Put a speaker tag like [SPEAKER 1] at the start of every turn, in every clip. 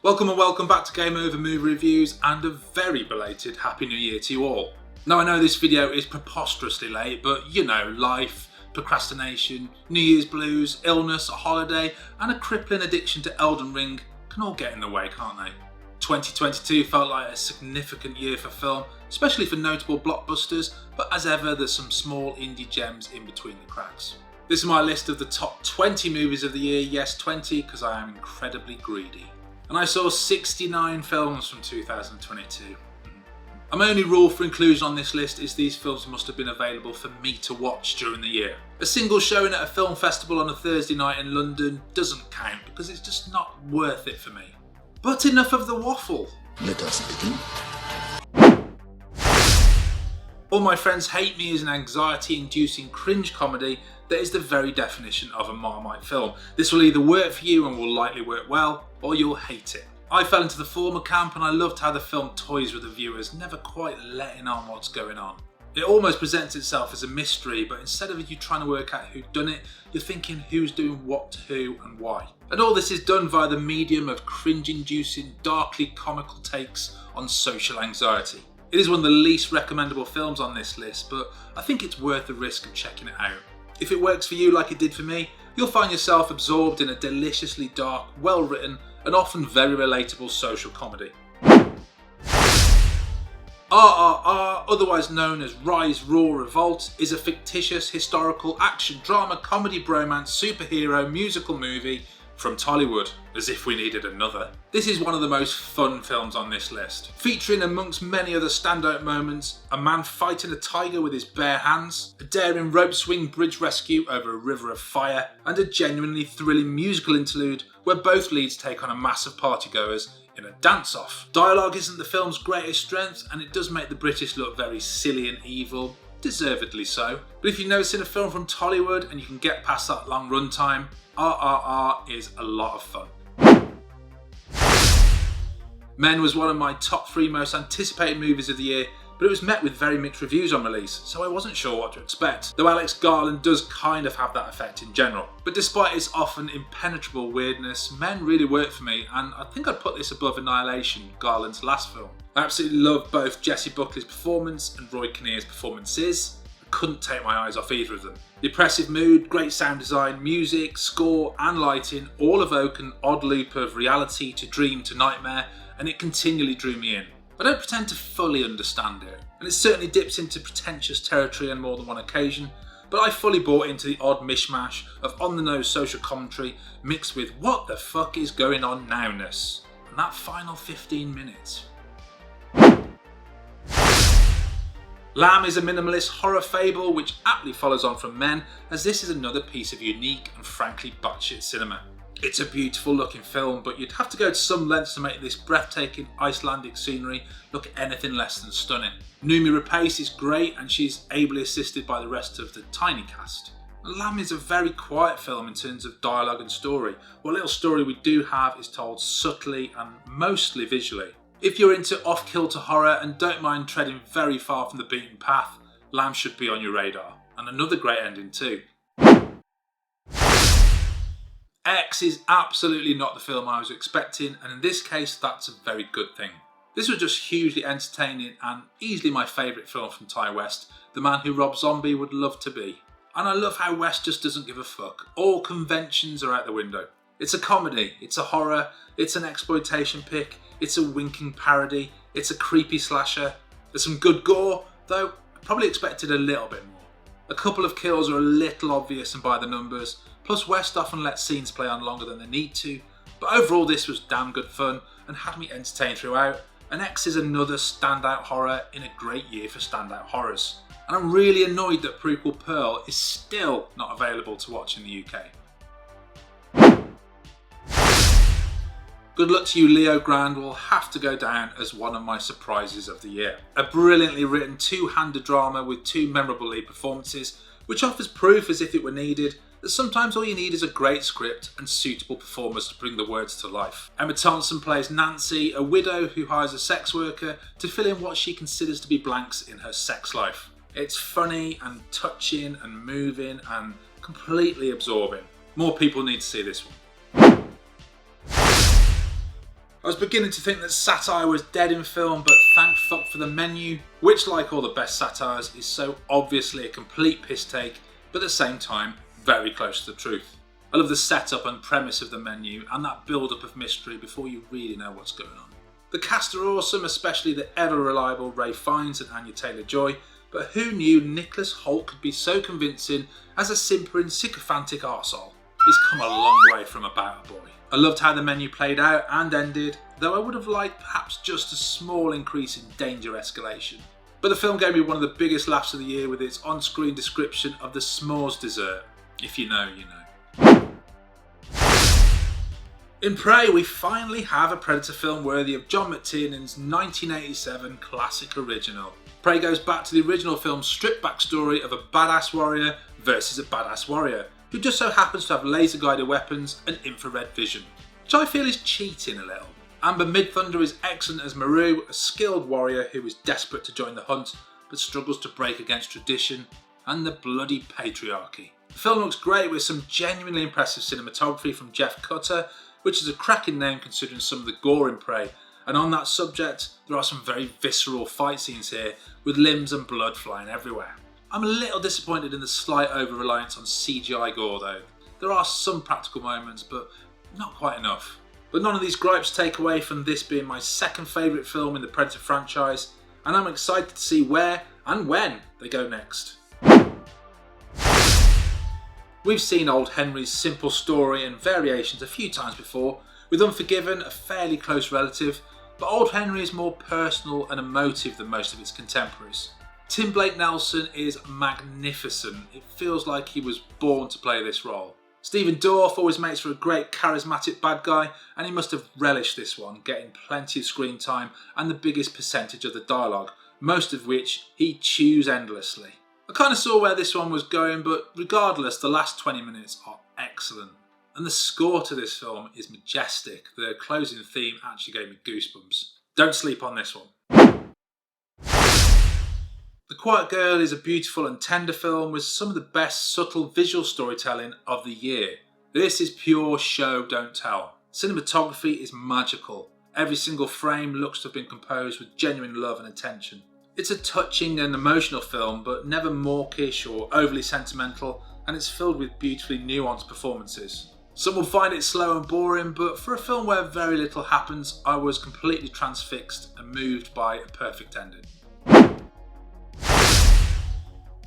[SPEAKER 1] Welcome and welcome back to Game Over Movie Reviews, and a very belated Happy New Year to you all. Now I know this video is preposterously late, but you know, life, procrastination, New Year's blues, illness, a holiday and a crippling addiction to Elden Ring can all get in the way, can't they? 2022 felt like a significant year for film, especially for notable blockbusters, but as ever there's some small indie gems in between the cracks. This is my list of the top 20 movies of the year, yes 20, because I am incredibly greedy. And I saw 69 films from 2022. And my only rule for inclusion on this list is these films must have been available for me to watch during the year. A single showing at a film festival on a Thursday night in London doesn't count because it's just not worth it for me. But enough of the waffle.
[SPEAKER 2] Let us begin.
[SPEAKER 1] All My Friends Hate Me is an anxiety-inducing cringe comedy that is the very definition of a Marmite film. This will either work for you and will likely work well, or you'll hate it. I fell into the former camp and I loved how the film toys with the viewers, never quite letting on what's going on. It almost presents itself as a mystery, but instead of you trying to work out who'd done it, you're thinking who's doing what to who and why. And all this is done via the medium of cringe-inducing, darkly comical takes on social anxiety. It is one of the least recommendable films on this list, but I think it's worth the risk of checking it out. If it works for you like it did for me, you'll find yourself absorbed in a deliciously dark, well-written, and often very relatable social comedy. RRR, otherwise known as Rise, Roar, Revolt, is a fictitious historical action drama comedy bromance superhero musical movie from Tollywood, as if we needed another. This is one of the most fun films on this list, featuring amongst many other standout moments a man fighting a tiger with his bare hands, a daring rope swing bridge rescue over a river of fire, and a genuinely thrilling musical interlude where both leads take on a mass of partygoers in a dance-off. Dialogue isn't the film's greatest strength, and it does make the British look very silly and evil, deservedly so. But if you've never seen a film from Tollywood and you can get past that long runtime, RRR is a lot of fun. Men was one of my top 3 most anticipated movies of the year, but it was met with very mixed reviews on release, so I wasn't sure what to expect, though Alex Garland does kind of have that effect in general. But despite its often impenetrable weirdness, Men really worked for me, and I think I'd put this above Annihilation, Garland's last film. I absolutely loved both Jessie Buckley's performance and Roy Kinnear's performances. I couldn't take my eyes off either of them. The oppressive mood, great sound design, music, score and lighting all evoke an odd loop of reality to dream to nightmare, and it continually drew me in. I don't pretend to fully understand it, and it certainly dips into pretentious territory on more than one occasion, but I fully bought into the odd mishmash of on-the-nose social commentary mixed with what the fuck is going on nowness, and that final 15 minutes. Lamb is a minimalist horror fable which aptly follows on from Men, as this is another piece of unique and frankly batshit cinema. It's a beautiful looking film, but you'd have to go to some lengths to make this breathtaking Icelandic scenery look anything less than stunning. Noomi Rapace is great, and she's ably assisted by the rest of the tiny cast. Lamb is a very quiet film in terms of dialogue and story. What little story we do have is told subtly and mostly visually. If you're into off-kilter horror and don't mind treading very far from the beaten path, Lamb should be on your radar. And another great ending too. X is absolutely not the film I was expecting, and in this case that's a very good thing. This was just hugely entertaining and easily my favourite film from Ty West, the man who Rob Zombie would love to be. And I love how West just doesn't give a fuck. All conventions are out the window. It's a comedy, it's a horror, it's an exploitation pick, it's a winking parody, it's a creepy slasher. There's some good gore, though I probably expected a little bit more. A couple of kills are a little obvious and by the numbers, plus West often lets scenes play on longer than they need to, but overall this was damn good fun and had me entertained throughout, and X is another standout horror in a great year for standout horrors. And I'm really annoyed that prequel Pearl is still not available to watch in the UK. Good Luck to You, Leo Grand will have to go down as one of my surprises of the year. A brilliantly written two-handed drama with 2 memorable lead performances, which offers proof as if it were needed that sometimes all you need is a great script and suitable performers to bring the words to life. Emma Thompson plays Nancy, a widow who hires a sex worker to fill in what she considers to be blanks in her sex life. It's funny and touching and moving and completely absorbing. More people need to see this one. I was beginning to think that satire was dead in film, but thank fuck for The Menu, which, like all the best satires, is so obviously a complete piss take, but at the same time, very close to the truth. I love the setup and premise of The Menu and that build-up of mystery before you really know what's going on. The cast are awesome, especially the ever-reliable Ralph Fiennes and Anya Taylor-Joy, but who knew Nicholas Hoult could be so convincing as a simpering, sycophantic arsehole? He's come a long way from About a Boy. I loved how The Menu played out and ended, though I would have liked perhaps just a small increase in danger escalation. But the film gave me one of the biggest laughs of the year with its on-screen description of the s'mores dessert. If you know, you know. In Prey, we finally have a Predator film worthy of John McTiernan's 1987 classic original. Prey goes back to the original film's stripped back story of a badass warrior versus a badass warrior, who just so happens to have laser guided weapons and infrared vision, which I feel is cheating a little. Amber Midthunder is excellent as Maru, a skilled warrior who is desperate to join the hunt but struggles to break against tradition and the bloody patriarchy. The film looks great with some genuinely impressive cinematography from Jeff Cutter, which is a cracking name considering some of the gore in Prey, and on that subject there are some very visceral fight scenes here with limbs and blood flying everywhere. I'm a little disappointed in the slight over-reliance on CGI gore though. There are some practical moments, but not quite enough. But none of these gripes take away from this being my second favourite film in the Predator franchise, and I'm excited to see where and when they go next. We've seen Old Henry's simple story and variations a few times before, with Unforgiven a fairly close relative, but Old Henry is more personal and emotive than most of its contemporaries. Tim Blake Nelson is magnificent. It feels like he was born to play this role. Stephen Dorff always makes for a great charismatic bad guy, and he must have relished this one, getting plenty of screen time and the biggest percentage of the dialogue, most of which he chews endlessly. I kind of saw where this one was going, but regardless, the last 20 minutes are excellent. And the score to this film is majestic. The closing theme actually gave me goosebumps. Don't sleep on this one. The Quiet Girl is a beautiful and tender film with some of the best subtle visual storytelling of the year. This is pure show, don't tell. Cinematography is magical. Every single frame looks to have been composed with genuine love and attention. It's a touching and emotional film, but never mawkish or overly sentimental, and it's filled with beautifully nuanced performances. Some will find it slow and boring, but for a film where very little happens, I was completely transfixed and moved by a perfect ending.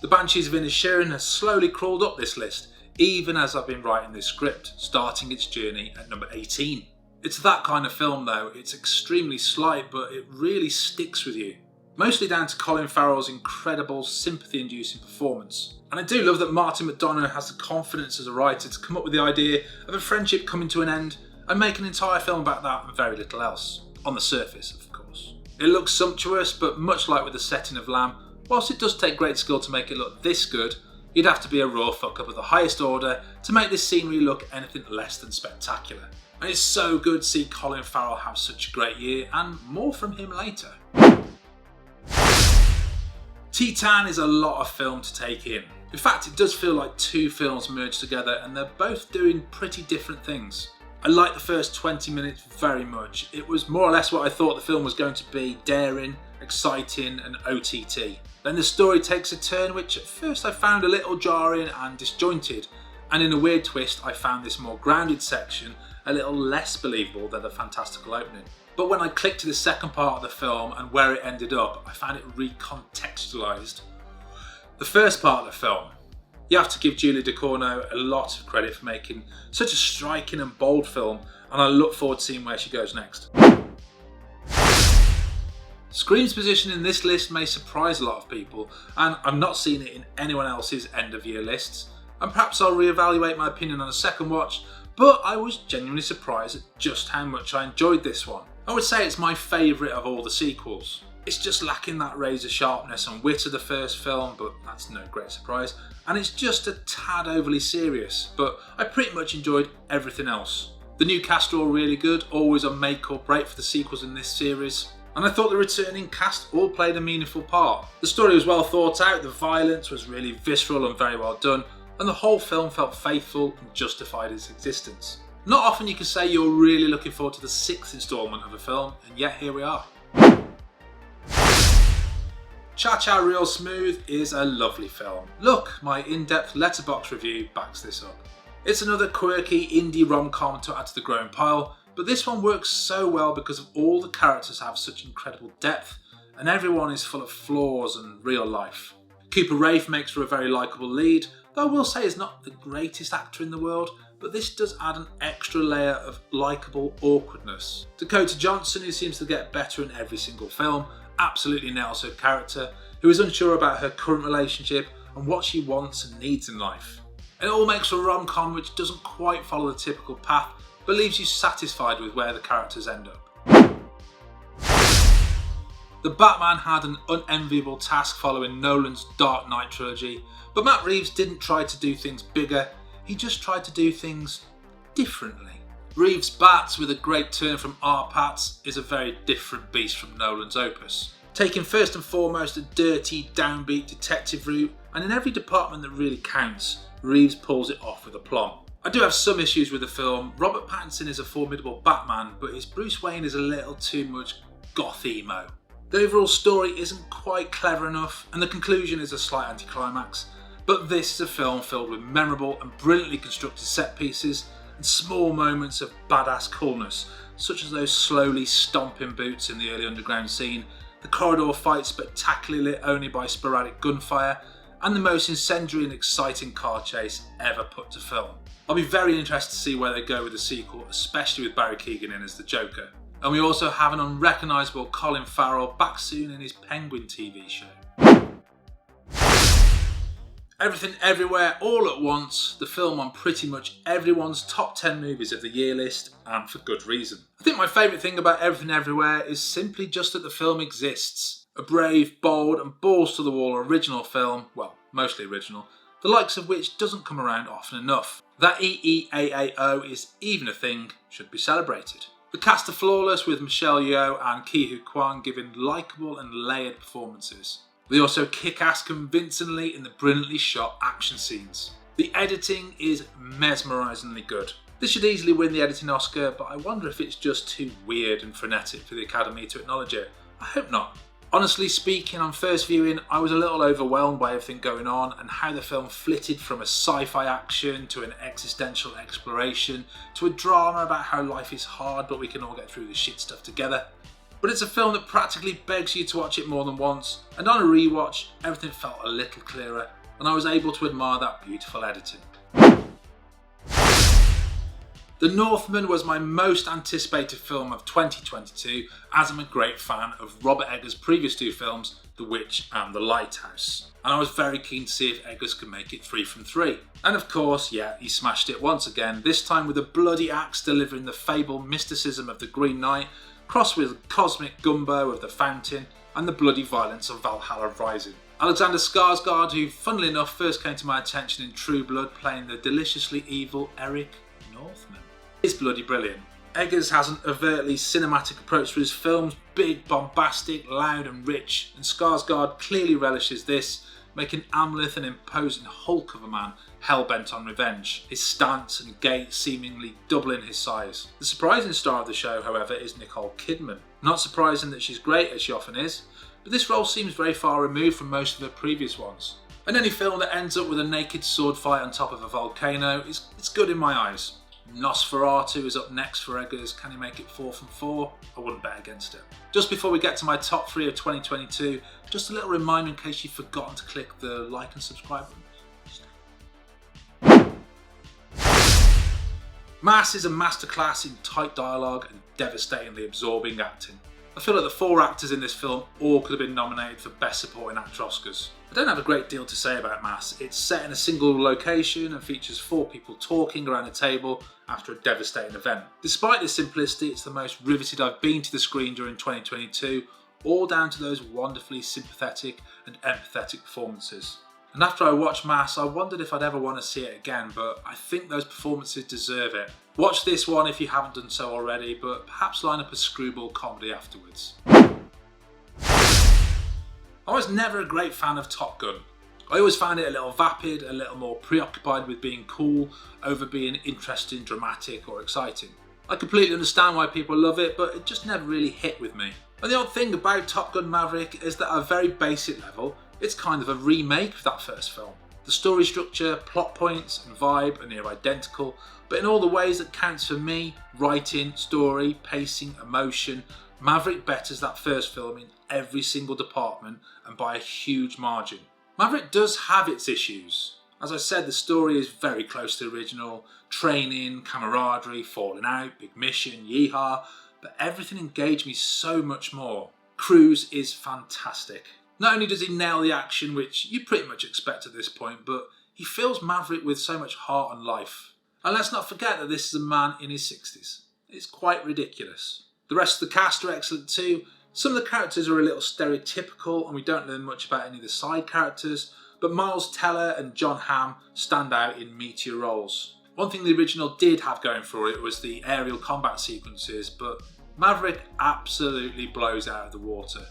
[SPEAKER 1] The Banshees of Inisherin has slowly crawled up this list, even as I've been writing this script, starting its journey at number 18. It's that kind of film though, it's extremely slight, but it really sticks with you. Mostly down to Colin Farrell's incredible sympathy-inducing performance. And I do love that Martin McDonagh has the confidence as a writer to come up with the idea of a friendship coming to an end and make an entire film about that and very little else. On the surface, of course. It looks sumptuous, but much like with the setting of Lamb, whilst it does take great skill to make it look this good, you'd have to be a raw fuck-up of the highest order to make this scenery look anything less than spectacular. And it's so good to see Colin Farrell have such a great year, and more from him later. Titan is a lot of film to take in. In fact, it does feel like two films merged together and they're both doing pretty different things. I liked the first 20 minutes very much. It was more or less what I thought the film was going to be, daring, exciting and OTT. Then the story takes a turn which at first I found a little jarring and disjointed, and in a weird twist I found this more grounded section a little less believable than the fantastical opening. But when I clicked to the second part of the film and where it ended up, I found it recontextualised. The first part of the film, you have to give Julia Ducournau a lot of credit for making such a striking and bold film, and I look forward to seeing where she goes next. Scream's position in this list may surprise a lot of people, and I've not seen it in anyone else's end of year lists, and perhaps I'll reevaluate my opinion on a second watch, but I was genuinely surprised at just how much I enjoyed this one. I would say it's my favourite of all the sequels. It's just lacking that razor sharpness and wit of the first film, but that's no great surprise, and it's just a tad overly serious, but I pretty much enjoyed everything else. The new cast are all really good, always a make or break for the sequels in this series. And I thought the returning cast all played a meaningful part. The story was well thought out, the violence was really visceral and very well done, and the whole film felt faithful and justified its existence. Not often you can say you're really looking forward to the 6th instalment of a film, and yet here we are. Cha Cha Real Smooth is a lovely film. Look, my in-depth Letterboxd review backs this up. It's another quirky indie rom-com to add to the growing pile, but this one works so well because of all the characters have such incredible depth, and everyone is full of flaws and real life. Cooper Raiff makes for a very likeable lead, though I will say he's not the greatest actor in the world, but this does add an extra layer of likeable awkwardness. Dakota Johnson, who seems to get better in every single film, absolutely nails her character, who is unsure about her current relationship and what she wants and needs in life. It all makes for a rom-com which doesn't quite follow the typical path, but leaves you satisfied with where the characters end up. The Batman had an unenviable task following Nolan's Dark Knight trilogy, but Matt Reeves didn't try to do things bigger, he just tried to do things differently. Reeves' Bats, with a great turn from R-Pats, is a very different beast from Nolan's opus. Taking first and foremost a dirty, downbeat detective route, and in every department that really counts, Reeves pulls it off with aplomb. I do have some issues with the film. Robert Pattinson is a formidable Batman, but his Bruce Wayne is a little too much goth emo. The overall story isn't quite clever enough, and the conclusion is a slight anticlimax, but this is a film filled with memorable and brilliantly constructed set pieces and small moments of badass coolness, such as those slowly stomping boots in the early underground scene, the corridor fight spectacularly lit only by sporadic gunfire, and the most incendiary and exciting car chase ever put to film. I'll be very interested to see where they go with the sequel, especially with Barry Keoghan in as the Joker. And we also have an unrecognisable Colin Farrell back soon in his Penguin TV show. Everything Everywhere All at Once, the film on pretty much everyone's top 10 movies of the year list, and for good reason. I think my favourite thing about Everything Everywhere is simply just that the film exists. A brave, bold and balls to the wall original film, well, mostly original, the likes of which doesn't come around often enough. That EEAAO is even a thing should be celebrated. The cast are flawless, with Michelle Yeoh and Ke Huy Quan giving likeable and layered performances. They also kick ass convincingly in the brilliantly shot action scenes. The editing is mesmerisingly good. This should easily win the editing Oscar, but I wonder if it's just too weird and frenetic for the Academy to acknowledge it. I hope not. Honestly speaking, on first viewing, I was a little overwhelmed by everything going on and how the film flitted from a sci-fi action to an existential exploration to a drama about how life is hard but we can all get through the shit stuff together. But it's a film that practically begs you to watch it more than once, and on a rewatch, everything felt a little clearer, and I was able to admire that beautiful editing. The Northman was my most anticipated film of 2022, as I'm a great fan of Robert Eggers' previous two films, The Witch and The Lighthouse. And I was very keen to see if Eggers could make it 3 from 3. And of course, yeah, he smashed it once again, this time with a bloody axe delivering the fabled mysticism of the Green Knight, crossed with cosmic gumbo of The Fountain, and the bloody violence of Valhalla Rising. Alexander Skarsgård, who funnily enough first came to my attention in True Blood, playing the deliciously evil Eric Northman, is bloody brilliant. Eggers has an overtly cinematic approach to his films, big, bombastic, loud and rich, and Skarsgård clearly relishes this, making Amleth an imposing hulk of a man hell-bent on revenge, his stance and gait seemingly doubling his size. The surprising star of the show, however, is Nicole Kidman. Not surprising that she's great, as she often is, but this role seems very far removed from most of her previous ones. And any film that ends up with a naked sword fight on top of a volcano is good in my eyes. Nosferatu is up next for Eggers. Can he make it 4 from 4? I wouldn't bet against it. Just before we get to my top 3 of 2022, just a little reminder in case you've forgotten to click the like and subscribe button. Mass is a masterclass in tight dialogue and devastatingly absorbing acting. I feel like the 4 actors in this film all could have been nominated for Best Supporting Actor Oscars. I don't have a great deal to say about Mass. It's set in a single location and features 4 people talking around a table after a devastating event. Despite this simplicity, it's the most riveted I've been to the screen during 2022, all down to those wonderfully sympathetic and empathetic performances. And after I watched Mass, I wondered if I'd ever want to see it again, but I think those performances deserve it. Watch this one if you haven't done so already, but perhaps line up a screwball comedy afterwards. I was never a great fan of Top Gun. I always found it a little vapid, a little more preoccupied with being cool over being interesting, dramatic or exciting. I completely understand why people love it, but it just never really hit with me. And the odd thing about Top Gun Maverick is that at a very basic level, it's kind of a remake of that first film. The story structure, plot points and vibe are near identical, but in all the ways that counts for me, writing, story, pacing, emotion, Maverick betters that first film in every single department and by a huge margin. Maverick does have its issues. As I said, the story is very close to the original, training, camaraderie, falling out, big mission, yeehaw, but everything engaged me so much more. Cruise is fantastic. Not only does he nail the action, which you pretty much expect at this point, but he fills Maverick with so much heart and life. And let's not forget that this is a man in his 60s. It's quite ridiculous. The rest of the cast are excellent too. Some of the characters are a little stereotypical and we don't learn much about any of the side characters, but Miles Teller and John Hamm stand out in meatier roles. One thing the original did have going for it was the aerial combat sequences, but Maverick absolutely blows out of the water,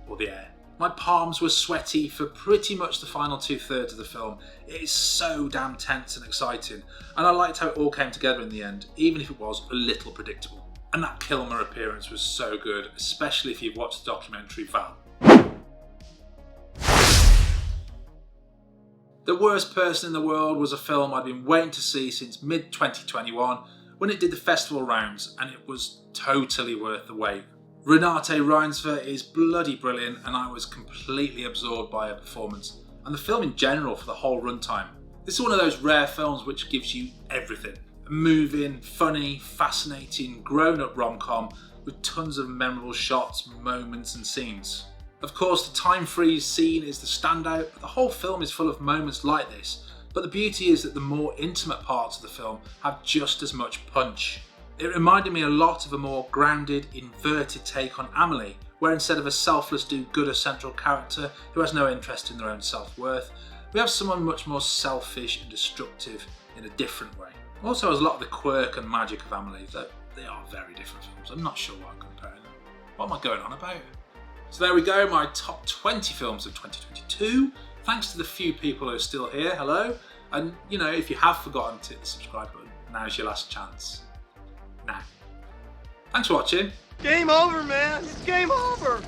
[SPEAKER 1] or the air. My palms were sweaty for pretty much the final 2/3 of the film. It is so damn tense and exciting, and I liked how it all came together in the end, even if it was a little predictable. And that Kilmer appearance was so good, especially if you've watched the documentary Val. The Worst Person in the World was a film I'd been waiting to see since mid-2021 when it did the festival rounds, and it was totally worth the wait. Renate Reinsve is bloody brilliant and I was completely absorbed by her performance, and the film in general for the whole runtime. This is one of those rare films which gives you everything. A moving, funny, fascinating, grown-up rom-com with tons of memorable shots, moments and scenes. Of course, the time freeze scene is the standout, but the whole film is full of moments like this, but the beauty is that the more intimate parts of the film have just as much punch. It reminded me a lot of a more grounded, inverted take on Amelie, where instead of a selfless do-gooder central character who has no interest in their own self-worth, we have someone much more selfish and destructive in a different way. Also has a lot of the quirk and magic of Amelie, though they are very different films. I'm not sure what I'm comparing them. What am I going on about? So there we go, my top 20 films of 2022. Thanks to the few people who are still here, hello. And you know, if you have forgotten to hit the subscribe button, now's your last chance. Now. Thanks for watching.
[SPEAKER 2] Game over, man. It's game over.